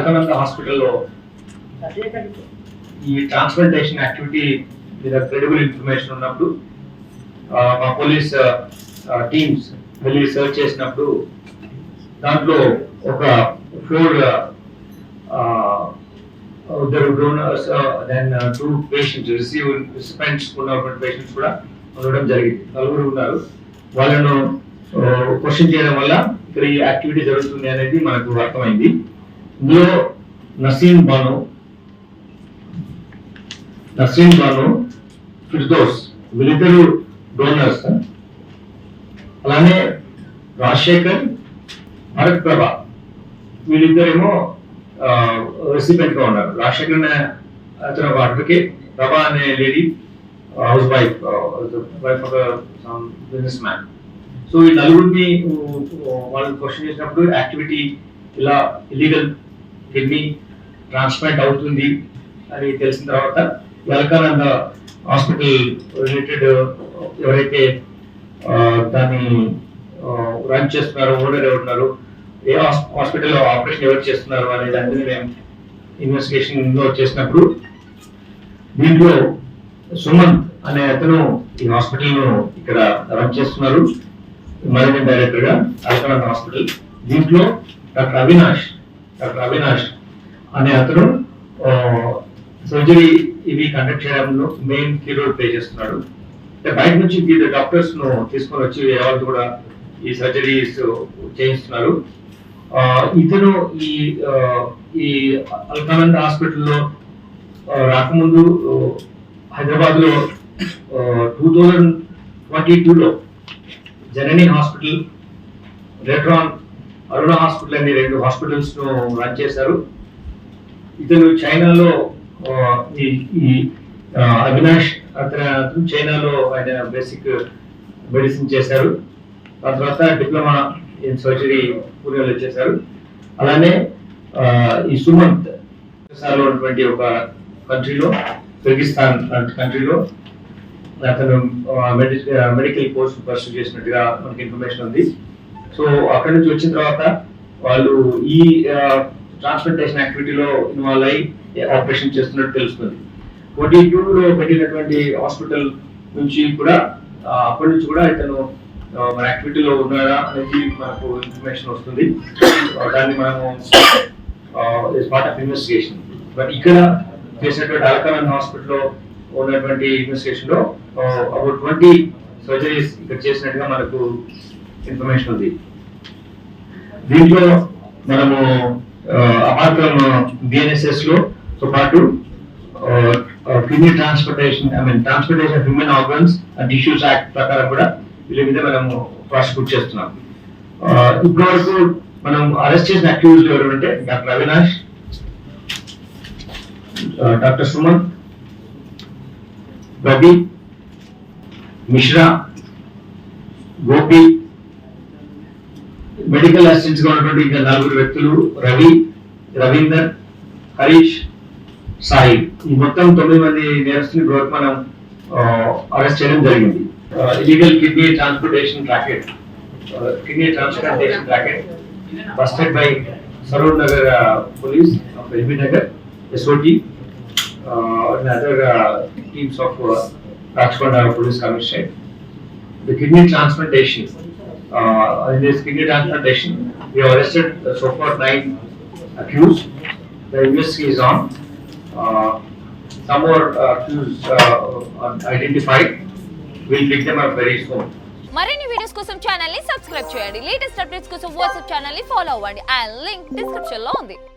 అల్కనంద హాస్పిటల్లో ఈ transplantation activity మీద క్రెడిబుల్ ఇన్ఫర్మేషన్ ఉన్నప్పుడు మా పోలీస్ టీమ్స్ వెళ్ళి సర్చ్ చేసినప్పుడు దాంట్లో ఒక 4 డోనర్స్ దెన్ 2 పేషెంట్స్ రిసిపెంట్స్ ఉన్నటువంటి పేషెంట్స్ కూడా ఉండడం జరిగింది. 4 ఉన్నారు. వాళ్ళను క్వశ్చన్ చేయడం వల్ల ఇక్కడ ఈ యాక్టివిటీ జరుగుతుంది అనేది మనకు అర్థమైంది. ఇందులో నసీం బాను, ఫిర్దోస్ వీళ్ళిద్దరు డోనర్స్. అలానే రాజశేఖర్, భరత్ ప్రభ వీళ్ళిద్దరేమో రెసిపెంట్ గా ఉన్నారు. రాజశేఖర్ అనే అతను ఒక అడ్వకేట్, ప్రభా అనే lady house wife of business man. So ఈ నలుగురిని వాళ్ళు క్వశ్చన్ చేసినప్పుడు యాక్టివిటీ ఇలా ఇల్లీగల్ కిడ్నీ ట్రాన్స్ప్లాంట్ అవుతుంది అని తెలిసిన తర్వాత అల్కనంద హాస్పిటల్ రిలేటెడ్ ఎవరైతే దాన్ని రన్ చేస్తున్నారో, ఓనర్ ఎవరున్నారు, ఏ హాస్పిటల్లో ఆపరేషన్ ఎవరు చేస్తున్నారు అనే దాని మీద మేము ఇన్వెస్టిగేషన్ లో చేసినప్పుడు దీంట్లో సుమంత్ అనే అతను ఈ హాస్పిటల్ ను ఇక్కడ రన్ చేస్తున్నారు, మేనేజింగ్ డైరెక్టర్ గా అల్కనంద హాస్పిటల్. దీంట్లో డాక్టర్ అవినాష్ అనే అతను సర్జరీ ఇవి కండక్ట్ చేయడంలో మెయిన్ కీ రోల్ ప్లే చేస్తున్నాడు. బయట నుంచి డాక్టర్స్ ను తీసుకొని వచ్చి వాళ్ళు కూడా ఈ సర్జరీస్ చేయిస్తున్నారు. ఇతను ఈ అల్కనంద హాస్పిటల్లో రాకముందు హైదరాబాద్ లో 2022లో జనని హాస్పిటల్, రెడ్రాన్, అరుణ హాస్పిటల్ అనే 2 హాస్పిటల్స్ ను రన్ చేశారు. ఇతను చైనాలో ఈ అవినాష్ అతను చైనాలో ఆయన బేసిక్ మెడిసిన్ చేశారు. ఆ తర్వాత డిప్లొమా ఇన్ సర్జరీ పూణేలో చేశారు. అలానే ఈ సుమంత్ ఉన్నటువంటి ఒక కంట్రీలో, కిర్గిస్తాన్ లాంటి కంట్రీలో అతను మెడికల్ కోర్స్ పర్సూ చేసినట్టుగా మనకి ఇన్ఫర్మేషన్ ఉంది. సో అక్కడి నుంచి వచ్చిన తర్వాత వాళ్ళు ఈ ట్రాన్స్ప్లాంటేషన్ యాక్టివిటీలో ఇన్వాల్వ్ అయ్యి ఆపరేషన్ చేస్తున్నట్టు తెలుస్తుంది. 22లో పెట్టినటువంటి హాస్పిటల్ నుంచి కూడా అప్పటి నుంచి కూడా ఇతను మన యాక్టివిటీలో ఉన్నాడా అనేది మనకు ఇన్ఫర్మేషన్ వస్తుంది. దాన్ని మనము పార్ట్ ఆఫ్ ఇన్వెస్టిగేషన్. బట్ ఇక్కడ చేసినటువంటి అల్కనంద హాస్పిటల్లో ఉన్నటువంటి ఇన్వెస్టిగేషన్ లో అబౌట్ 20 సర్జరీస్ ఇక్కడ చేసినట్టుగా మనకు ఇన్ఫర్మేషన్ ఉంది. దీంట్లో మనము అపార్ట్ బిఎన్ఎస్ఎస్ లో తో పాటు kidney transplantation of human organs and tissues act ప్రకారం కూడా వీళ్ళ మీద మనము ప్రాసిక్యూట్ చేస్తున్నాం. ఇప్పటి వరకు మనం అరెస్ట్ చేసిన అక్యూజ్డ్ ఎవరు అంటే doctor Avinash, doctor Sumanth, Ravi, Mishra, Gopi, medical assistants గా ఉన్నటువంటి ఇంకా 4 వ్యక్తులు, రవి, రవీందర్, హరీష్, సాయి. ఈ మొత్తం 9 మంది నేరస్తులు మనం అరెస్ట్ చేయడం జరిగింది. Illegal kidney transplantation rocket busted by Sarod Nagar police of LB Nagar, SOT, and other teams of Rajkonda Police Commissioner. The kidney transplantation. In this kidney transplantation, we have arrested so far 9 accused. The investigation is on. Some more accused identified. We'll pick them up very soon. మరిన్ని videos కోసం channel ని subscribe చేయండి. Latest updates కోసం WhatsApp channel ని follow అవ్వండి. ఆ link description లో ఉంది.